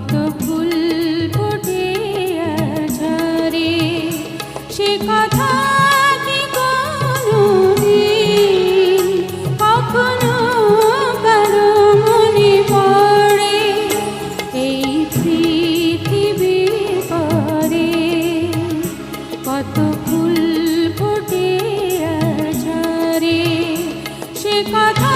কত ফুল ফোটে আর ঝরে, সে কথা কি কোনদিন কখনো কারো মনে পড়ে? এই পৃথিবীর পরে কত ফুল ফোটে আর ঝরে, সে কথা